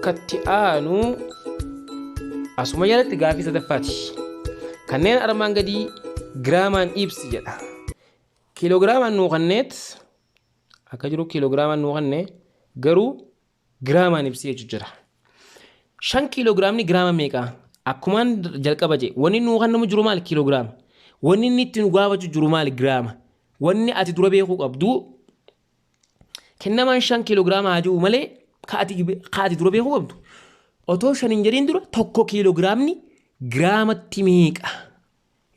katti aanu asuma jalatti gaafii sadaffaati. Kanneen armaan gadii giraamaan ibsi jedha. Kiilogiraamaan nuu kanneet akka jiru kiilogiraamaan nuu kannee garuu giraamaan ibsi jechuun jira. 5 kiilogiraamni giraama meeqa? Akkumaan jalqaba jee wanni nuu kannamu jiru maali kiilogiraama? Wanni inni itti nu gaafachuu jiru maali giraama? Wanni ati dura beekuu qabdu kennamaan 5 kiilogiraama haa jiru malee ka ati dura beekuu qabdu. Otoo 5 hin jedhiin dura 1 kiilogiraamni giraamatti meeqa?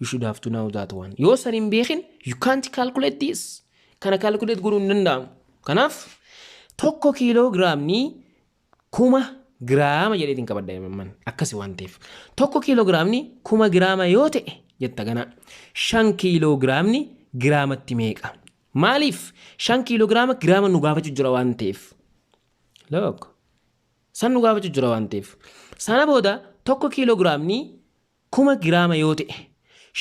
You should have to know that one. Yoo san hin beekin you can't calculate this. Kana calculate godhuu hin danda'amu. Kanaaf 1 kiilogiraamni 1000 giraama jedheetiin qabadda himman akkasi waan ta'eef 1 kiilogiraamni 1000 giraama yoo ta'e jetta gana 5 kiilogiraamni giraamatti meeqa? Maaliif 5 kiilogiraama giraama nu gaafachuu jira waan ta'eef. Look. San nu gaafachuu jira waan ta'eef. Sana booda 1 kiilogiraamni 1000 giraama yoo ta'e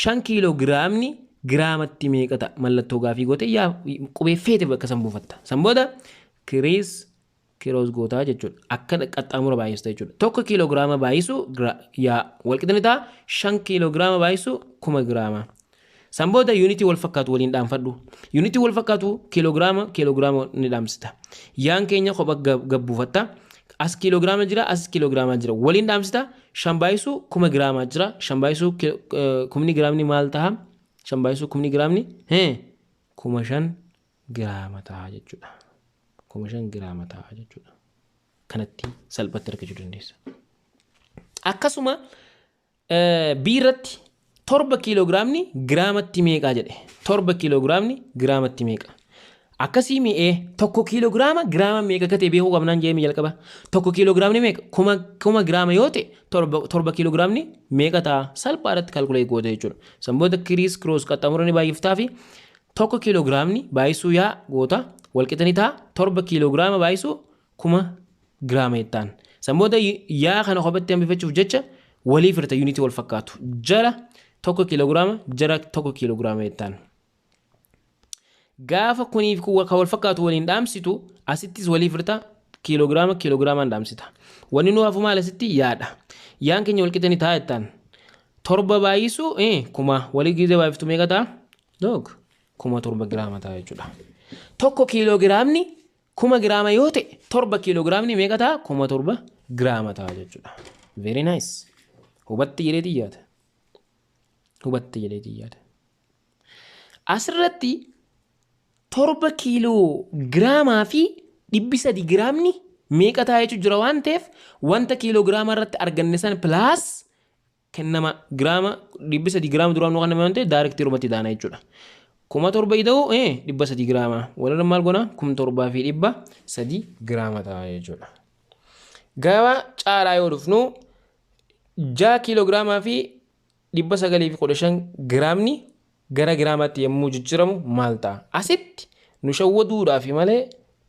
5 kiilogiraamni giraamatti meeqa ta'a? Mallattoo gaafii goote yaa qubee feete bakka san buufatta. San booda kiroos gootaa jechuudha. Akka qaxxaamura baay'isuu jechuudha. 1 kiilogiraama baay'isuu yaa walqixni ta'a 5 kiilogiraama baay'isuu 1000 giraama. San booda yuunitii wal fakkaatu waliin dhaanfadhu. Yuunitii wal fakkaatu kiilogiraama ni dhaamsita. Yaan keenya kopha gabbuufatta. As kiilogiraama jira as kiilogiraama jira waliin dhaamsita. 5 baay'isuu 1000 giraama jira. 5 baay'isuu 1000 giraamni maal ta'a? 5 baay'isuu 1000 giraamni 5,000 giraama ta'a jechuudha. 5,000 giraama ta'a jechuudha. Kanatti salphatti argachuu dandeessa. Akkasuma biirratti 7 kiilogiraamni giraamatti meeqa jedhe? 7 kiilogiraamni giraamatti meeqa? Akkasii mi'ee 1 kiilogiraama giraama meeqa akka ta'e beekuu qabnaan jee mi jalqaba. 1 kiilogiraamni meeqa? 1000 giraama yoo ta'e 7 kiilogiraamni meeqa ta'a? Salphaadhaatti kalkulee goota jechuudha. San booda kiroos qaxxaamura ni baay'iftaa fi 1 kiilogiraamni baay'isuu yaa goota walqixanii ta'a 7 kiilogiraama baay'isuu 1000 giraama jettaan. San booda yaa kana kophatti hambifachuuf jecha walii firta yuunitii wal fakkaatu. Jala 1 kiilogiraama jara 1 kiilogiraama jettaan. Gaafa kuniif ka wal fakkaatu waliin dhaamsitu asittis walii firta kiilogiraamaan dhaamsita. Wanni nu hafu maal asitti yaadha. Yaan keenya walqixanii ta'a jettaan. 7 baay'isuu 1000 walii gizee baay'iftu meeqa ta'a? 7 giraama ta'a jechuudha. 1 kiilogiraamni 1000 giraama yoo ta'e 7 kiilogiraamni meeqa ta'a? 7 giraama ta'a jechuudha. Very nice. Hubatti jedheetii yaada. Asirratti 7 kiilogiraamaa fi 300 giraamni meeqa ta'a jechuun jira waan ta'eef wanta kiilogiraama irratti arganne san pilaas kennama giraama 300 giraama duraan nu kenname waan ta'eef daayirektii rumatti daana jechuudha. 7,000 ta'uu 300 giraama walirra maal goona 7,300 giraama ta'a jechuudha. Gaafa caalaa yoo dhufnu 6 kiilogiraamaa fi 915 giraamni gara giraamaatti yommuu jijjiiramu maal ta'a? Asitti nu shawwaduudhaaf malee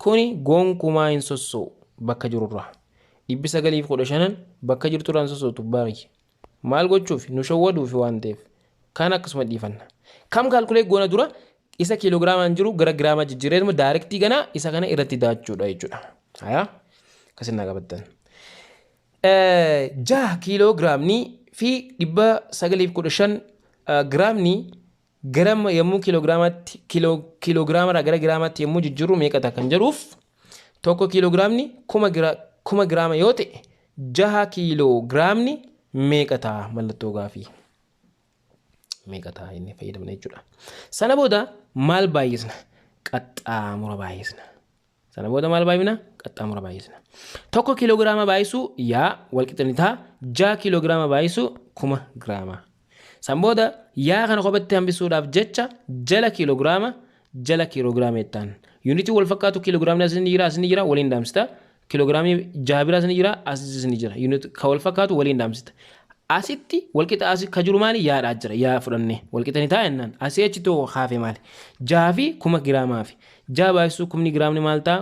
kuni gonkumaa hin sossoo bakka jirurra. 915 bakka jirturraan sossootu baay'ee. Maal gochuuf nu shawwaduuf waan ta'eef kan akkasuma dhiifanna. Kam kaalkulee goona dura isa kiilogiraamaan jiru gara giraamaa jijjiireetuma daayirektii ganaa isa kana irratti daachuudha jechuudha. Hayaa akkasina qabattan. 6 kiilogiraamni fi 915 giraamni gara yommuu kiilogiraama gara giraamaatti yommuu jijjiirru meeqa ta'a kan jedhuuf 1 kiilogiraamni 1000 giraama yoo ta'e 6 kiilogiraamni meeqa ta'a mallattoo gaafii. Meeqa ta'a inni fayyadamna jechuudha. Sana booda maal baay'isna? Qaxxaamura baay'isna. Sana booda maal baay'isna? Qaxxaamura baay'isna. 1 kiilogiraama baay'isuu yaa walqixni ta'a 6 kiilogiraama baay'isuu 1000 giraama. San booda yaa kana kophatti hambisuudhaaf jecha jala kiilogiraama jettaan. Yuunitii wal fakkaatu kiilogiraamni asini jira waliin dhaamsita. Kiilogiraamni 6 bira asini jira asini jira. Yuunitii ka wal fakkaatu waliin dhaamsita. Asitti walqixa asi ka jiru maali yaadhaa jira yaa fudhanne walqixani ta'a jennaan asii achitti haafe maali 6 fi 1000 giraamaa fi 6 baay'isuu 1000 giraamni maal ta'a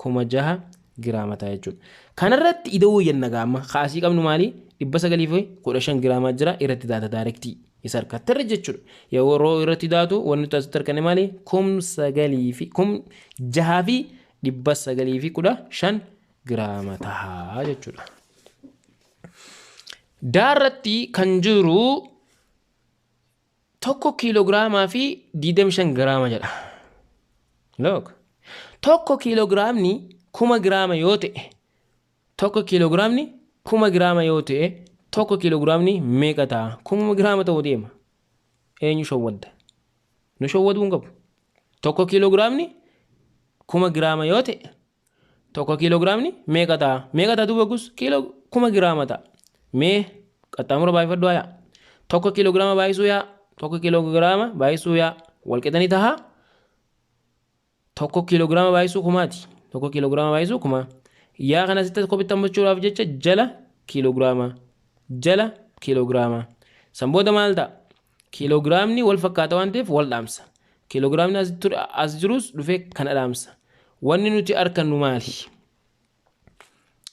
6,000 giraama ta'a jechuudha. Kanarratti ida'uu yenna gaama kaasii qabnu maali 915 giraamaa jira irratti daata daayirektii isa harkatti irra jechuudha. Yeroo irratti daatu wanti asitti argame maali 6,000 fi 9,915 giraama tahaa jechuudha. Daarratti kan jiru tokko kiilogiraamaa fi 25 giraama jedha. Look. Tokko kiilogiraamni 1000 giraama yoo ta'e tokko kiilogiraamni 1000 giraama yoo ta'e tokko kiilogiraamni meeqa ta'a? 1000 giraama ta'uu deema. Eenyu showwadda? Nu showwaduu hin qabu. Tokko kiilogiraamni 1000 giraama yoo ta'e tokko kiilogiraamni meeqa ta'a? Meeqa ta'a duuba gus? 1000 giraama ta'a. Mee qaxxaamura baay'ifadhu yaa. Tokko kiilogiraama baay'isuu yaa. Tokko kiilogiraama baay'isuu yaa. Walqixanii tahaa? Tokko kiilogiraama baay'isuu kumaati. Tokko kiilogiraama baay'isuu kuma. Yaa kana asitti kophatti hammachuudhaaf jecha jala kiilogiraama. Jala kiilogiraama. San booda maal ta'a? Kiilogiraamni wal fakkaata waan ta'eef wal dhaamsa. Kiilogiraamni as jirus dhufee kana dhaamsa. Wanni nuti argannu maali?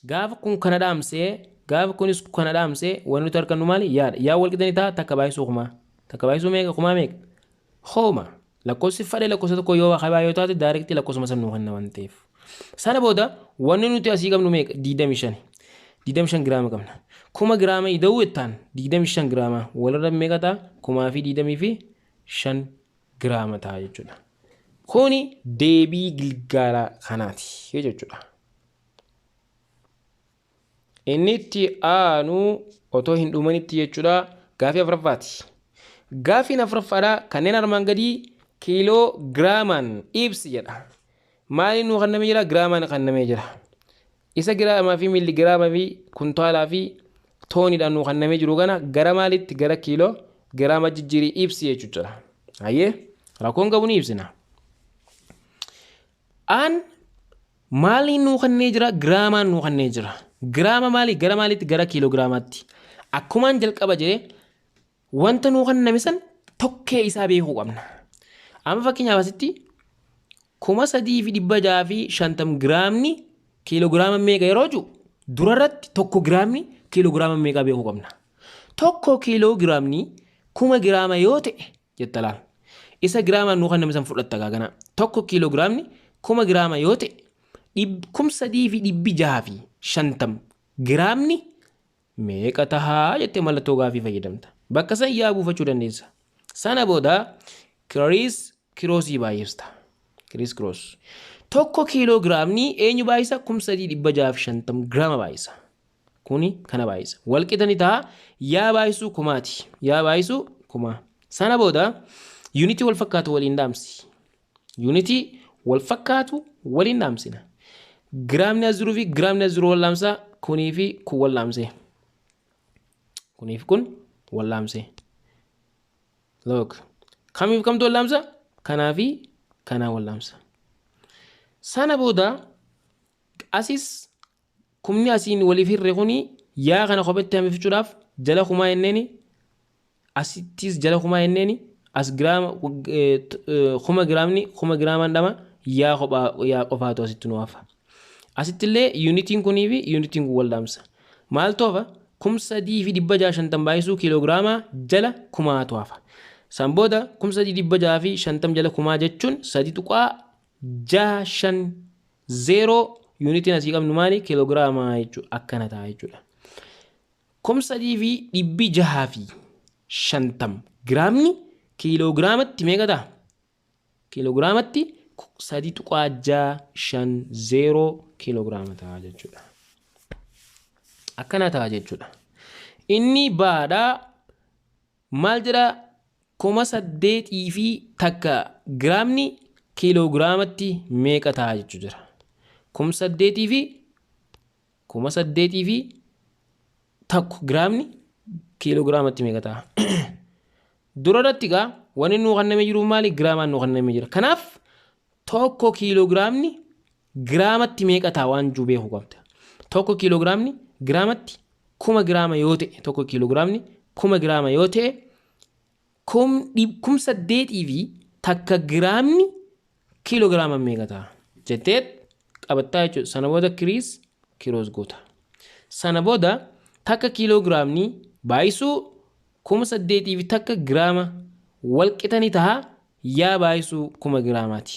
Gaafa kun kana dhaamsee gaafa kunis kana dhaamsee wanni nuti argannu maali? Yaadha. Yaa wal qixanii ta'a takka baay'isuu kuma. Takka baay'isuu meeqa? Kumaa meeqa? Hooma. Lakkoofsi fadhe lakkoofsa tokko yoo waa yoo taate daarektii lakkoofsuma san nuufanna waan ta'eef. Sana booda wanni nuti asii qabnu meeqa? 25. 25 giraama qabna. 1000 giraama ida'uu jettaan 25 giraama. Walirra meeqa ta'a? 1025 giraama ta'a jechuudha. Kuni deebii gilgaala kanaati jechuudha. Inni itti aanu otoo hin dhumanitti jechuudha gaafii afuraffaati. Gaafiin afuraffaadhaa kanneen armaan gadii kiilogiraamaan ibsi jedha. Maaliin nuu kannamee jira? Giraamaan kannamee jira. Isa giraamaa fi miiligiraamaa fi kuntaalaa fi tooniidhaan nuu kannamee jiru kana gara maalitti? Gara kiilogiraama jijjiirii ibsi jechuudha. Hayyee rakkoon qabu ni ibsina. Aan maaliin nuu kannee jira? Giraamaan nuu kannee jira. Giraama maali? Gara maalitti? Gara kiilogiraamaatti. Akkumaan jalqaba jedhee wanta nuu kanname san tokkee isaa beekuu qabna. Amma fakkeenyaaf asitti 3650 giraamni kiilogiraama meeqa yeroo jiru durarratti tokko giraamni kiilogiraama meeqa beekuu qabna. Tokko kiilogiraamni 1000 giraama yoo ta'e jetta laal. Isa giraamaan nuu kanname san fudhatta gaagana. Tokko kiilogiraamni 1000 giraama yoo ta'e 3650 giraamni meeqa tahaa jettee mallattoo gaafii fayyadamta. Bakka san yaa buufachuu dandeessa. Sana booda kiroosii baay'ista. Kiroos. Tokko kiilogiraamni eenyu baay'isa? 3650 giraama baay'isa. Kuni kana baay'isa. Walqixanii ta'a yaa baay'isuu kumaati. Yaa baay'isuu kuma. Sana booda yuunitii wal fakkaatu waliin dhaamsi. Yuunitii wal fakkaatu waliin dhaamsina. Giraamni as jiruu fi giraamni as jiru wal dhaamsa. Kunii fi kun wal dhaamsee. Kunii fi kun wal dhaamsee. Look. Kamiif kamtu wal dhaamsa? Kanaa fi kanaa wal dhaamsa. Sana booda asis kumni asiin waliif hirre kuni yaa kana kophetti hamifichuudhaaf jala kumaa jenneeni asittis jala kumaa jenneeni as giraama 1000 giraamaan dhama yaa qofaatu asitti nu hafa. Asittillee yuunitiin kunii fi yuunitiin kun wal dhaamsa. Maal toofa? 3650 baay'isuu kiilogiraama jala kumaatu hafa. San booda 3650 jala kumaa jechuun 3.650 yuunitiin asii qabnu maali? Kiilogiraama jechuudha. Akkana ta'a jechuudha. 3650 giraamni kiilogiraamatti meeqa ta'a? Kiilogiraamatti 3.650 kiilogiraama ta'a jechuudha. Akkana ta'a jechuudha. Inni baadhaa maal jedhaa? 800 fi takka giraamni kiilogiraamatti meeqa ta'a jechuudha. 800 fi takku giraamni kiilogiraamatti meeqa ta'a? Durarratti gaa wanni nuu kannamee jiru maali? Giraamaan nuu kannamee jira. Kanaaf tokko kiilogiraamni giraamatti meeqa ta'a waan jiru beekuu qabda. Tokko kiilogiraamni giraamatti 1000 giraama yoo ta'e tokko kiilogiraamni 1000 giraama yoo ta'e 800 fi takka giraamni kiilogiraama meeqa ta'a jettee qabattaa jechuudha. Sana booda kiroos goota. Sana booda takka kiilogiraamni baay'isuu 800 fi takka giraama walqixanii ta'a yaa baay'isuu 1000 giraamaati.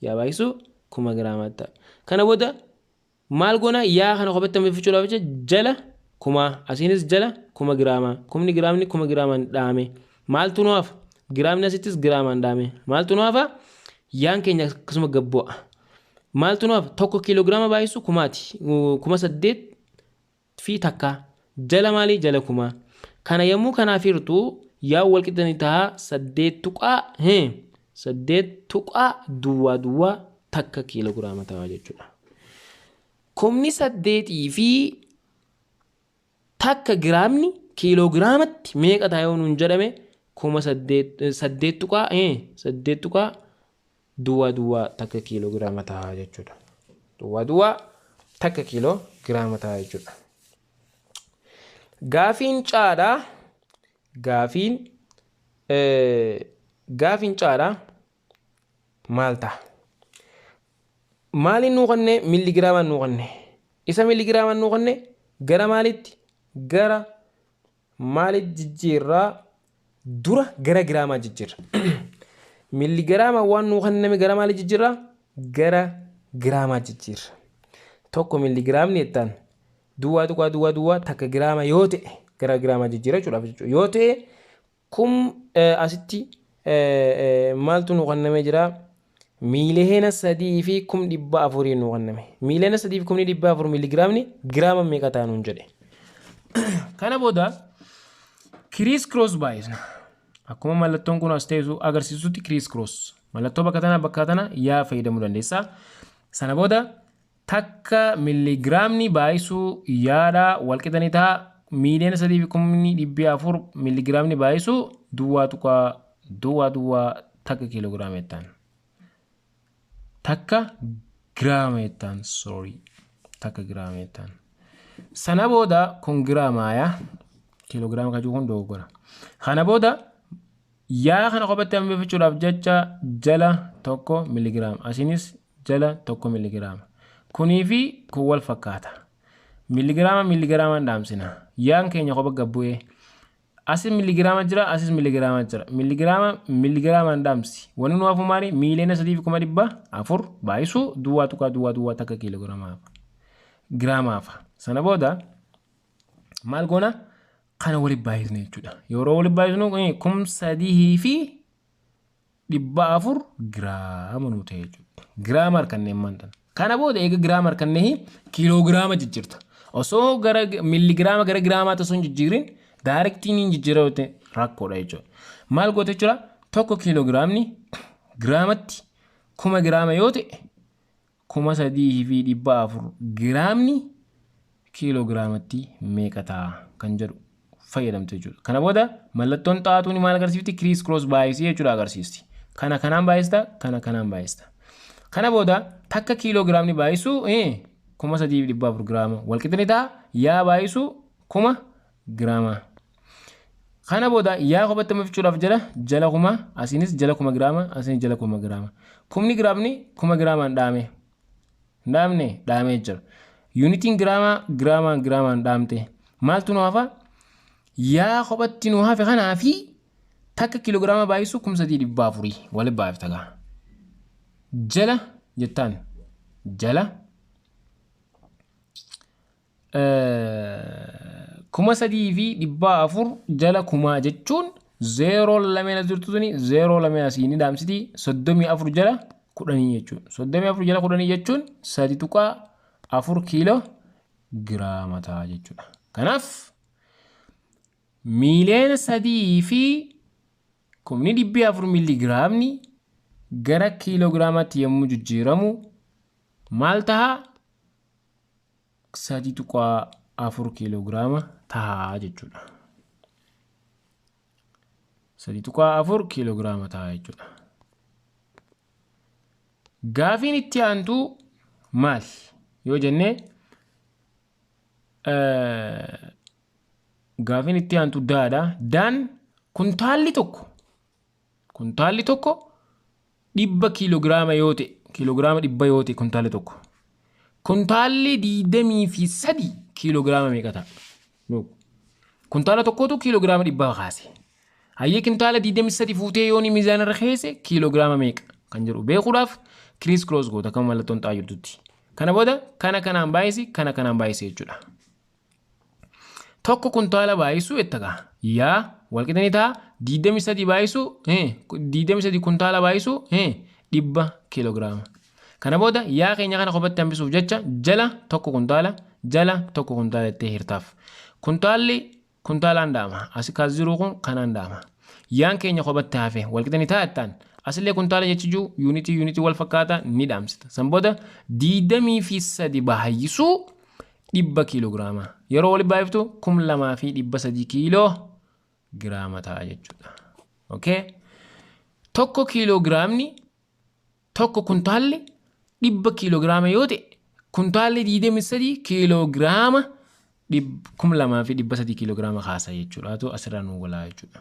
Yaa baay'isuu 1000 giraamaati ta'a. Kana booda maal goona yaa kana qophatti hambifachuudhaaf jecha jala kuma asiinis jala kuma giraama kumni giraamni kuma giraamaan dhaame maaltu nu hafa giraamni asittis giraamaan dhaame maaltu nu hafa yaan keenya akkasuma gabbu'a maaltu nu hafa tokko kiiloogiraama baay'isu kumaati kuma 8 fi takka jala maali jala kuma kana yommuu kanaaf hirtu yaa wal qixxanii ta'a 8 tuqaa 8 tuqaa duwwaa takka kiiloogiraama ta'a jechuudha. Kumni 8 fi takka giraamni kiiloogiraamatti meeqa ta'a yoo nuun jedhame kuma 8 tuqaa duwwaa takka kiiloogiraama ta'a jechuudha. Duwwaa takka kiiloogiraama ta'a jechuudha. Gaafiin caadhaa maal ta'a? Maaliin nuu qonne miiligiraamaan nuu qonne isa miiligiraamaan nuu qonne gara maalitti gara maalitti jijjiirraa dura gara giraamaa jijjiirra miiligiraama waan nuu qonname gara maalitti jijjiirraa gara giraamaa jijjiirra tokko miiligiraamni jettaan duwwaa takka giraama yoo ta'e gara giraamaa jijjiirra jechuudhaaf jechuudha yoo ta'e kum asitti maaltu nuu qonname jira miiliyoona 3 fi 400 nuu qonname miiliyoona 3 fi 400 miiligiraamni giraama meeqa ta'a nuun jedhe kana booda kiriis kiroos baay'isna akkuma mallattoon kun as teessu agarsiisutti kiriis kiroos mallattoo bakka tana yaa fayyadamuu dandeessa sana booda takka miiligiraamni baay'isuu yaada wal qixxanii ta'a miiliyoona 3 fi 400 miiligiraamni baay'isuu duwwaa takka kiiloogiraama jettaan. Takka giraama jettaan takka giraama jettaan. Sana booda kun giraamaaya kiiloogiraama kan jiru dogoggora. Kana booda yaa kana qophatti hambifachuudhaaf jecha jala tokko miiligiraama asinis jala tokko miiligiraama. Kunii fi kun wal fakkaata. Miiligiraamaan dhaamsina. Yaan keenya qopha gabbu'ee. Asis miiligiraama jira asis miiligiraama jira. Miiligiraamaan dhaamsi. Wanni nu hafu maali miiliyoona 3,400 baay'isuu duwwaa takka kiiloogiraamaaf. Giraamaaf. Sana booda maal goona kana waliin baay'isne jechuudha. Yeroo waliin baay'isnu 3,400 giraama nu ta'e jechuudha. Giraama harkanneen maantan. Kana booda eega giraama harkannee kiiloogiraama jijjiirta. Osoo gara miiligiraama gara giraamaa tasoo hin jijjiirin daarektiin jijjiirra rakkoodha jechuudha. Maal goote jechuudha tokko kiiloogiraamni giraamatti 1000 giraama yoo ta'e 3,400 giraamni kiiloogiraamatti meeqa ta'a kan jedhu fayyadamte jechuudha. Kana booda mallattoon xaa'atuun maal agarsiifti kiriis kiroos baay'isii jechuudha agarsiisti. Kana kanaan baay'ista kanaan baay'ista. Kana booda takka kiiloogiraamni baay'isuu 3,400 giraama wal qixxanii ta'a yaa baay'isuu 1000 giraama. Kana booda yaa qophatti hambifachuudhaaf jala kuma asinis jala 1000 giraama asinis jala 1000 giraama. Kumni giraamni 1000 giraamaan dhaamee jira. Yuunitiin giraamaan dhaamte maaltu nu hafa yaa qophatti nu hafe kanaa fi takka kiiloogiraama baay'isuu 3,400 waliin baay'ifta gaa. Jala jettaan jala 3,400 jala 1000 jechuun 0 lameen jirtu suni 0 lameen asiin dhaamsiti 34 jala 10 jechuun 34 jala 10 jechuun 3.4 kiiloo giraama ta'a jechuudha. Kanaaf miiliyoona 3 fi 400 miiligiraamni gara kiiloogiraamaatti yommuu jijjiiramu maal ta'a 3.4 kiiloogiraama ta'a jechuudha. 3.4 kiiloogiraama ta'a jechuudha. Gaafiin itti aantu maal yoo jenne gaafiin itti aantu daadha. Daan kuntaalli tokko 100 kiiloogiraama yoo ta'e kiiloogiraama 100 yoo ta'e kuntaalli tokko kuntaalli 23 kiiloogiraama meeqa ta'a? Kuntaala tokkotu kiiloogiraama 100 kaase. Hayyee kuntaala 23 fuutee yoo ni miizaanarra keesse kiiloogiraama meeqa kan jedhu beekuudhaaf kiriis kiroos goota kan mallattoon xaa'aa jirtutti. Kana booda kana kanaan baay'isi jechuudha. Tokko kuntaala baay'isuu ettagaa yaa walqixanii ta'a 23 baay'isuu 23 kuntaala baay'isuu 100 kiiloogiraama. Kana booda yaa keenya kana qophatti hambisuuf jecha jala tokko kuntaala itti hirtaaf. Kuntaalli kuntaalaan daama asii kaas jiru kun kanaan daama. Yaan keenya qophatti hafe walqixanii ta'a jettaan asillee kuntaala jechuu yuunitii wal fakkaata ni dhaamsita. San booda 23 baay'isuu 100 kiiloogiraama. Yeroo wali baay'iftu 2300 kiiloogiraama ta'a jechuudha. Okay? Tokko kiiloogiraamni tokko kuntaalli 100 kiiloogiraama yoo ta'e kuntaalli 23 kiiloogiraama 2300 kiiloogiraama kaasa jechuudha. Atu asirraa nu walaa jechuudha.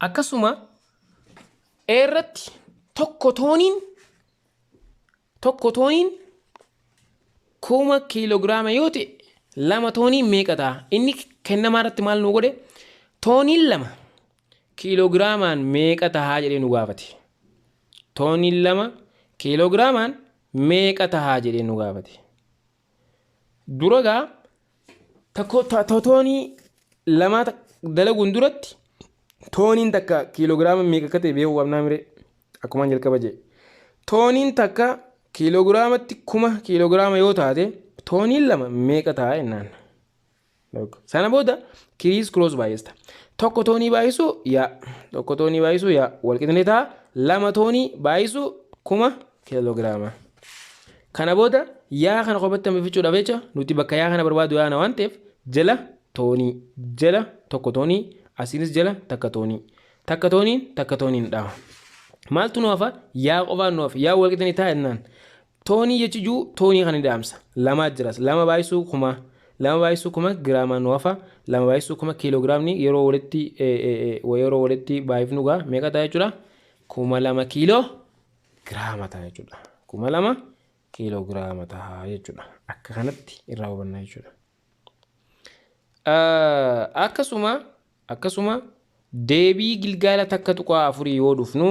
Akkasuma irratti tokko tooniin 1000 kiiloogiraama yoo ta'e 2 tooniin meeqa ta'a? Inni kennamaa irratti maal nu godhe? Tooniin 2 kiiloogiraamaan meeqa ta'a jedhee nu gaafate. Tooniin 2 kiiloogiraamaan meeqa ta'a jedhee nu gaafate. Duragaa toonii 2 dalaguun duratti tooniin takka kiiloogiraama meeqa akka ta'e beekuu qabnaa mire akkumaan jalqaba jee. Tooniin takka kiiloogiraamatti 1000 kiiloogiraama yoo taate tooniin 2 meeqa ta'a jennaan. Sana booda kiriis kiroos baay'ista. Tokko toonii baay'isuu yaa walqixanii ta'a 2 toonii baay'isuu 1000 kiiloogiraama. Kana booda yaa kana qophatti hambifachuudhaaf jecha nuti bakka yaa kana barbaadu yaana waan ta'eef jala tokko toonii asiinis jala takka tooniin dhaama. Maaltu nu hafa? Yaa qofaan nu hafa. Yaa walqixanii ta'a jennaan. Toonii jechuu toonii kana ni dhaamsa. 2 jiras. 2 baay'isuu 1000 giraamaan nu hafa. 2 baay'isuu 1000 kiiloogiraamni yeroo walitti baay'ifnu gaa meeqa ta'a jechuudha? 2000 kiiloogiraama ta'a jechuudha. 2000 kiiloogiraama ta'a jechuudha. Akka kanatti irraa hubannaa jechuudha. Akkasuma deebii gilgaala takka tuqaa 4 yoo dhufnu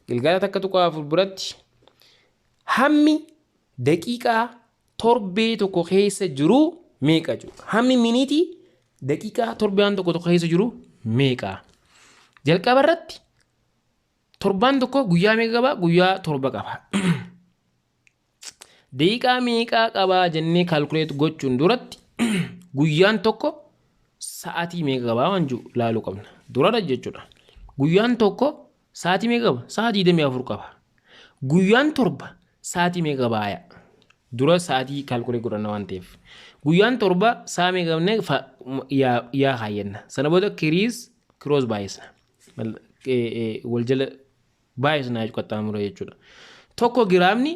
gilgaala takka tuqaa 4 biratti hammi daqiiqaa torbee tokko keessa jiru meeqa jiru? Hammi miniitii daqiiqaa torbaan tokko keessa jiru meeqa? Jalqaba irratti torbaan tokko guyyaa meeqa qaba? Guyyaa 7 qaba. Daqiiqaa meeqa qaba jennee kaalkuleet gochuun duratti guyyaan tokko sa'aatii meeqa qaba waan jiru laaluu qabna. Duradha jechuudha. Guyyaan tokko sa'aatii meeqa qaba? Sa'aatii 24 qaba. Guyyaan 7 sa'aatii meeqa qaba? Dura sa'aatii kaalkuleet godhanna waan ta'eef. Guyyaan 7 sa'a meeqa qabne yaa kaayyanna. Sana booda kiroos baay'isna. Wal jala baay'isna qaxxaamura jechuudha. Tokko giraamni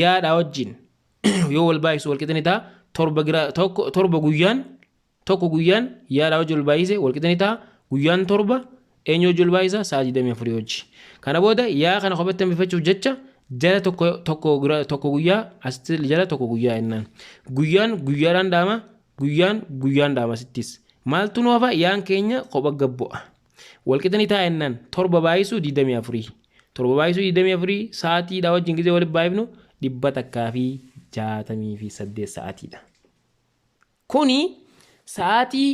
yaadhaa wajjin yoo wal baay'isu walqixanii ta'a. Tokko guyyaan yaadhaa wajjin wal baay'ise walqixanii ta'a. Guyyaan 7 eenyu wajjin wal baay'isa? Sa'aatii 24 wajjin. Kana booda yaa kana qophatti hambifachuuf jecha jala tokko guyyaa asitti jala tokko guyyaa jennaan. Guyyaadhaan dhaama. Guyyaan dhaama sittis. Maaltu nu hafa? Yaan keenya kopha gabbu'a. Walqixanii ta'a jennaan 7 baay'isuu 24. 7 baay'isuu 24 sa'aatiidhaa wajjin gisee walitti baay'ifnu 168 sa'aatiidha. Kuni sa'aatii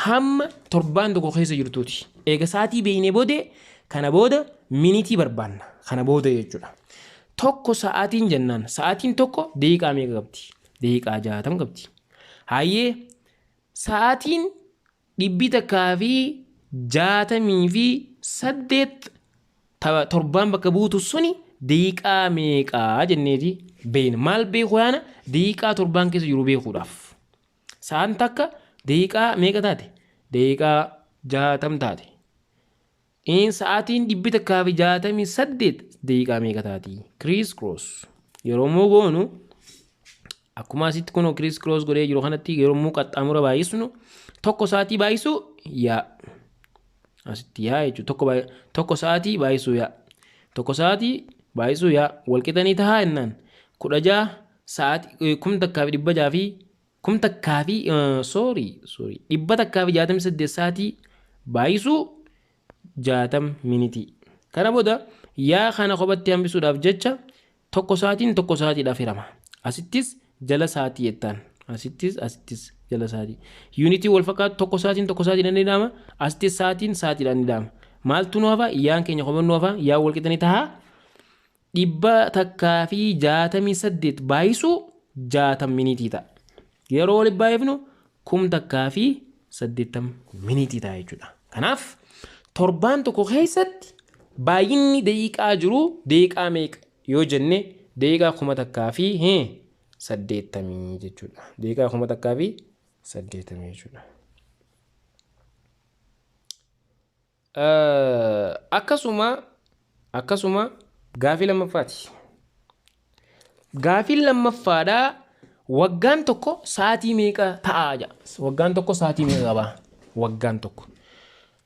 hamma torbaan tokko keessa jirtuuti. Eega sa'aatii beeknee booda kana booda miniitii barbaanna. Kana booda jechuudha. Tokko sa'aatiin jennaan. Sa'aatiin tokko daqiiqaa meeqa qabdi? Daqiiqaa 60 qabdi. Hayyee sa'aatiin 168 torbaan bakka buutu suni daqiiqaa meeqaa jenneeti beekna. Maal beekuu yaana? Daqiiqaa torbaan keessa jiru beekuudhaaf. Sa'aan takka daqiiqaa meeqa taate? Daqiiqaa 60 taate. Sa'aatiin 168 daqiiqaa meeqa taati? Kiriis kiroos. Yeroo muu goonu akkuma asitti kun kiriis kiroos godhee jiru kanatti yeroo muu qaxxaamura baay'isnu tokko sa'aatii baay'isuu yaa asitti yaa jechuudha. Tokko sa'aatii baay'isuu yaa. Tokko sa'aatii baay'isuu yaa walqixanii tahaa jennaan 16 sa'aatii 168 sa'aatii baay'isuu 60 minitii. Kana booda yaa kana qophatti hambisuudhaaf jecha tokko sa'aatiidhaaf hirama. Asittis jala sa'aatii jettaan. Asittis jala sa'aatii. Yuunitii wal fakkaatu tokko sa'aatiidhaan ni dhaama. Asittis sa'aatiidhaan ni dhaama. Maaltu nu hafa? Yaan keenya qofaan nu hafa. Yaa wal qixanii taha 168 baay'isuu 60 miniitii ta'a. Yeroo walitti baay'ifnu 1,080 miniitii ta'a jechuudha. Kanaaf torbaan tokko keessatti baay'inni daqiiqaa jiru daqiiqaa meeqa yoo jenne daqiiqaa 1,080 jechuudha. Daqiiqaa 1,080 jechuudha. Akkasuma gaafii lammaffaati. Gaafii lammaffaadhaa waggaan tokko sa'aatii meeqa ta'a jedha. Waggaan tokko sa'aatii meeqa qaba? Waggaan tokko.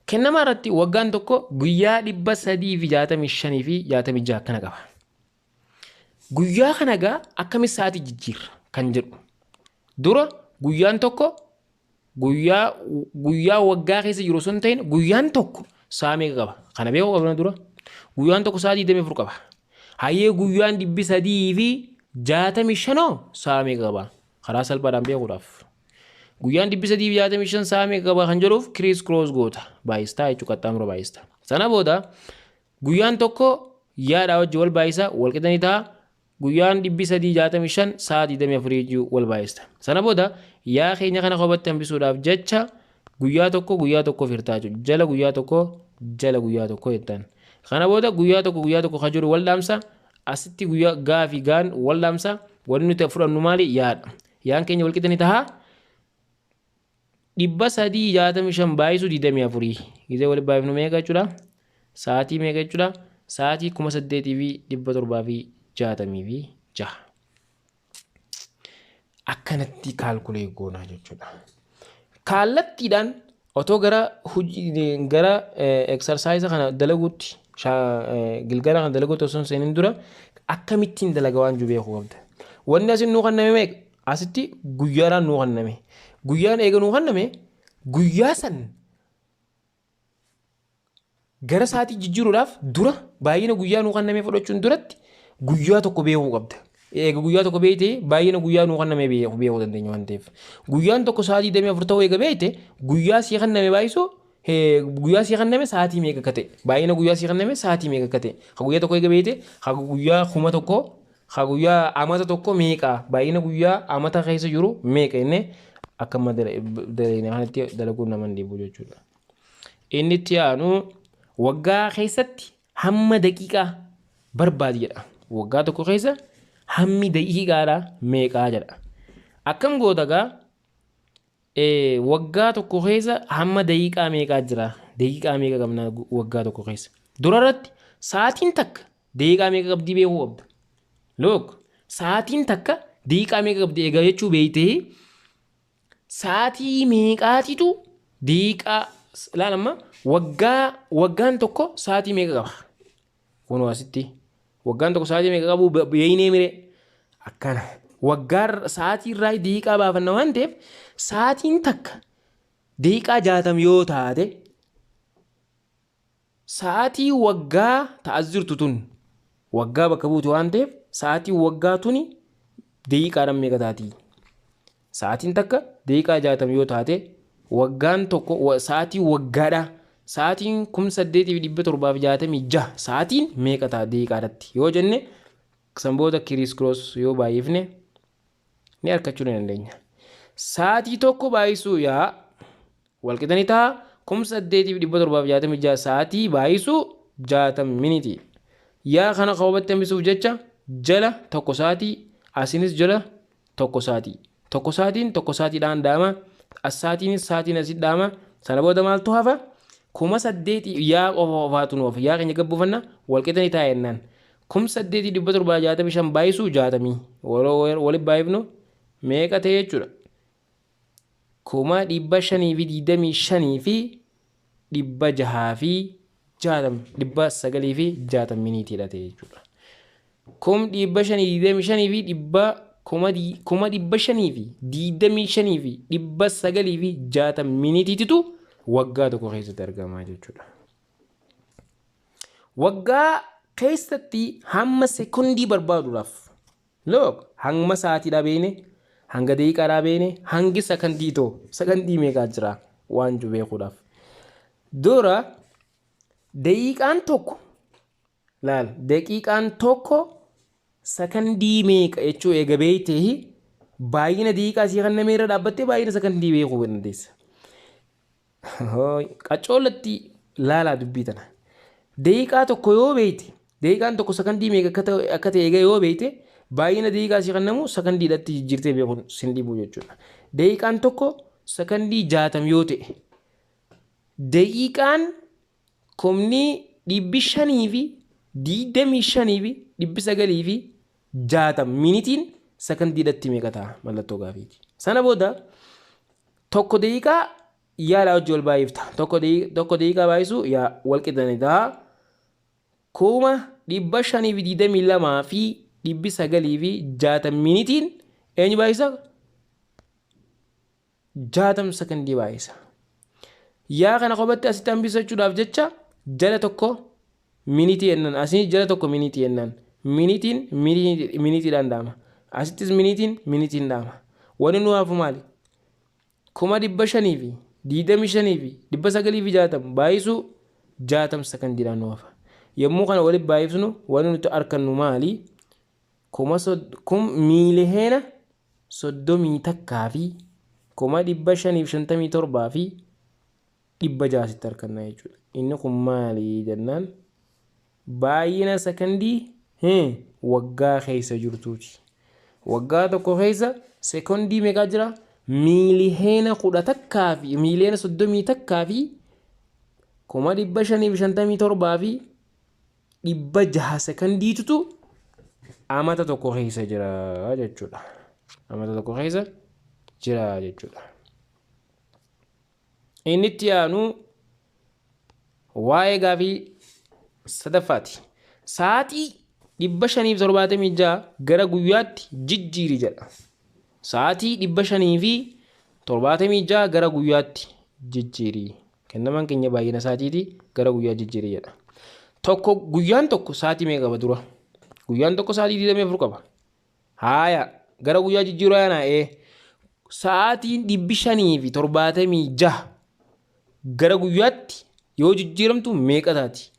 Kennamaa irratti waggaan tokko guyyaa 365 fi 66 kana qaba. Guyyaa kana gaa akkamitti sa'aatii jijjiirra kan jedhu. Dura guyyaan tokko guyyaa waggaa keessa jiru sun ta'in guyyaan tokko sa'a meeqa qaba? Kana beekuu qabna dura. Guyyaan tokko sa'aatii 24 qaba. Hayyee guyyaan 365 sa'a meeqa qaba? Karaa salphaadhaan beekuudhaaf. Guyyaan 365 sa'a meeqa qaba kan jedhuuf kiriis kiroos goota. Baay'istaa jechuudha qaxxaamura baay'istaa. Sana booda guyyaan tokko yaadhaa wajji wal baay'isa wal qixanii ta'a. Guyyaan 365 sa'aatii 24 wal baay'ista. Sana booda yaa keenya kana qofatti hambisuudhaaf jecha guyyaa tokko firtaa jechuudha. Jala guyyaa tokko jettaan. Kana booda guyyaa tokko kan jiru wal dhaamsa. Asitti guyyaa gaafii gaan wal dhaamsa. Wanni nuti fudhannu maali? Yaadha. Yaan keenya wal qixanii ta'a. 365 baay'isuu 24. Gizee wal baay'ifnu meeqa jechuudha? Sa'aatii meeqa jechuudha? Sa'aatii 8,766. Akkanatti kaalkulee goonaa jechuudha. Kallattiidhaan otoo gara eksarsaayisa kana dalaguutti gilgala kana dalaguutti osoo hin seenin dura akkamittiin dalaga waan jiru beekuu qabda. Wanni asin nuu kenname meeqa? Asitti guyyaadhaan nuu kenname. Guyyaan eega nuu kenname guyyaa san gara sa'aatii jijjiiruudhaaf dura baay'ina guyyaa nuu kenname fudhachuun duratti guyyaa tokko beekuu qabda. Eega guyyaa tokko beekte baay'ina guyyaa nuu kenname beekuu dandeenya waan ta'eef. Guyyaan tokko sa'aatii 24 ta'uu eega beekte guyyaa sii kenname baay'isuu guyyaa sii kenname sa'aatii meeqa akka ta'e baay'ina guyyaa sii kenname sa'aatii meeqa akka ta'e guyyaa tokko eega beekte guyyaa 1,000 guyyaa amata tokko meeqa baay'ina guyyaa amata keessa jiru meeqa inni akka kanatti dalaguun nama dhiibu jechuudha. Inni itti aanu waggaa keessatti hamma daqiiqaa barbaadi jedha. Waggaa tokko keessa hammi daqiiqaadhaa meeqaa jedha. Akkam goota gaa waggaa tokko keessa hamma daqiiqaa meeqaa jira? Daqiiqaa meeqa qabna waggaa tokko keessa? Durarratti sa'aatiin takka daqiiqaa meeqa qabdii beekuu qabda. Look sa'aatiin takka daqiiqaa meeqa qabdi egaa jechuu beeytee sa'aatii meeqaatitu daqiiqaa ilaalamma waggaan tokko sa'aatii meeqa qaba? Kunoo asitti waggaan tokko sa'aatii meeqa qabu beeynee mire akkana waggaa sa'aatii irraa daqiiqaa baafanna waan ta'eef sa'aatiin takka daqiiqaa 60 yoo taate sa'aatii waggaa ta'as jirtu tun waggaa bakka buutu waan ta'eef sa'aatii waggaa tuni daqiiqaadhaan meeqa taati? Sa'aatiin takka daqiiqaa 60 yoo taate waggaan tokko sa'aatii waggaadha. Sa'aatiin 8,766 sa'aatiin meeqa ta'a daqiiqaadhaatti yoo jenne sanboota kiriis kiroos yoo baay'ifne ni argachuu ni dandeenya. Sa'aatii tokko baay'isuu yaa walqixanii ta'a 8,766 sa'aatii baay'isuu 60 miniitii. Yaa kana qabatti hambisuuf jecha jala tokko sa'aatii asinis jala tokko sa'aatii. Tokko sa'aatiidhaan dhaama. Sa'aatiin asitti dhaama. Sana booda maaltu hafa? 8,000 yaa qofaatu nuuf yaa keenya gabbuufanna walqixanii ta'a jennaan. 8,765 baay'isuu 60 walitti baay'ifnu meeqa ta'e jechuudha? 525 fi 660 miniitiidha ta'e jechuudha. 525 fi 960 miniitiitu waggaa tokko keessatti argama jechuudha. Waggaa keessatti hamma sekondii barbaaduudhaaf look hanga sa'aatiidhaa beene hanga daqiiqaadhaa beene hangi sekondii meeqaa jira waan jiru beekuudhaaf dura daqiiqaan tokko laal daqiiqaan tokko sekondii meeqa jechuu eega beeytee baay'ina daqiiqaa sii kannamee irra dhaabbattee baay'ina sekondii beekuu dandeessa. Qacoolatti laalaa dubbii tana daqiiqaa tokko yoo beeyte daqiiqaan tokko sekondii meeqa akka ta'e eega yoo beeyte baay'ina daqiiqaa sii kannamu sekondiidhatti jijjiirtee beekuun sin dhibuu jechuudha. Daqiiqaan tokko sekondii 60 yoo ta'e daqiiqaan 500 fi 25 fi 900 fi 60 minitiin sekondiidhatti meeqa ta'a mallattoo gaafiiti. Sana booda tokko daqiiqaa yaala hojii wal baay'ifta tokko daqiiqaa baay'isu yaa wal qixanii ta'a 522 fi 900 fi 60 minitiin eenyu baay'isa 60 sekondii baay'isa. Yaa kana qofatti asitti hambisachuudhaaf jecha jala tokko minitii ennaan asii jala tokko minitii ennaan minitiin minitiidhaan daama asittis minitiin daama wani nu haafu maali 500 fi 25 fi 900 fi 60 baay'isu 60 sekondiidhaan nu haafa yommuu kana walitti baay'ifnu wani nuti argannu maali miiliheena 31 fi 557 fi 600 sitti arganna jechuudha. Inni kun maali jennaan baay'ina sekondii waggaa keessa jirtuuti. Waggaa tokko keessa sekondii meeqa jira miiliheena 11 fi miiliheena 31 fi 557 fi 600 sekondiitutu amata tokko keessa jira jechuudha. Amata tokko keessa jira jechuudha. Inni itti aanu waa'ee gaafii sadaffaati. Sa'aatii 576 gara guyyaatti jijjiiri jedha. Sa'aatii 576 gara guyyaatti jijjiiri. Kennamaan keenya baay'ina sa'aatiiti gara guyyaa jijjiiri jedha. Guyyaan tokko sa'aatii meeqa qaba dura? Guyyaan tokko sa'aatii 24 qaba. Haaya gara guyyaa jijjiiruu yaana sa'aatiin 576 gara guyyaatti yoo jijjiiramtu meeqa taati?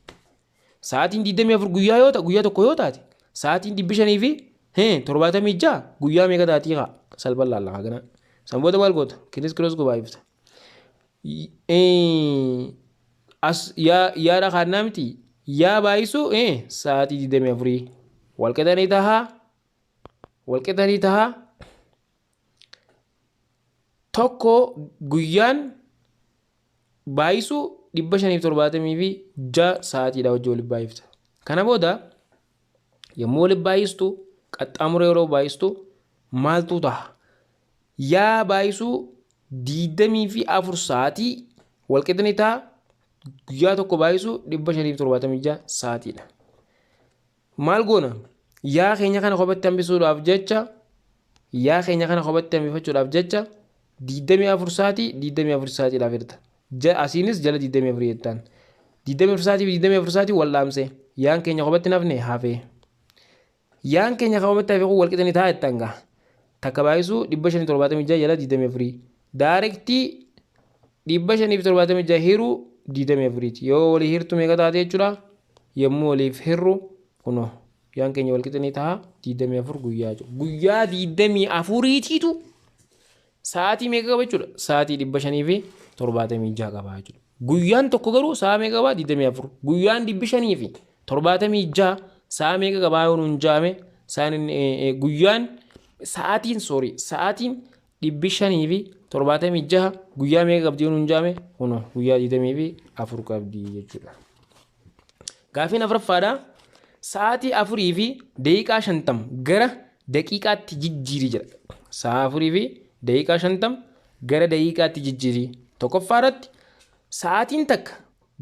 Sa'aatiin 24 guyyaa yoo ta'u guyyaa tokko yoo taate sa'aatiin 576 guyyaa meeqa taati haa salphaan laallaa kana sanboota maal goota kinis kiroos baay'ifta yaada kaannaa miti yaa baay'isu sa'aatii 24 walqixanii tahaa tokko guyyaan baay'isu 570 fi 6 sa'aatiidha wajjin walitti baay'ifta. Kana booda yommuu walitti baay'istu qaxxaamura yeroo baay'istu maaltu ta'a? Yaa baay'isu 24 sa'aatii walqixanii ta'a guyyaa tokko baay'isu 576 sa'aatiidha. Maal goona? Yaa keenya kana kophatti hambisuudhaaf jecha 24 sa'aatiidhaaf hirta. Asiinis jala 24 jettaan 24 sa'aatii fi 24 sa'aatii wal dhaamse yaan keenya kophatti nafne hafe yaan keenya kophatti hafe wal qixanii ta'a jettaan gaa takka baay'isu 576 jala 24 daarektii 576 hiruu 24 yoo walii hirtu meeqa taate jechuudha yommuu waliif hirru kuno yaan keenya wal qixanii ta'a 24 guyyaa 24tiitu sa'aatii meeqa qaba jechuudha sa'aatii 576 qaba jechuudha. Guyyaan tokko garuu sa'a meeqa qaba 24 guyyaan 576 sa'a meeqa qaba yoo nun jaame guyyaan sa'aatiin 576 guyyaa meeqa qabdi yoo nun jaame kuno guyyaa 24 qabdi jechuudha. Gaafiin afuraffaadha sa'aatii 4 fi daqiiqaa 50 gara daqiiqaatti jijjiiri jedha. Sa'a 4 fi daqiiqaa 50 gara daqiiqaatti jijjiiri. Tokkoffaarratti sa'aatiin takka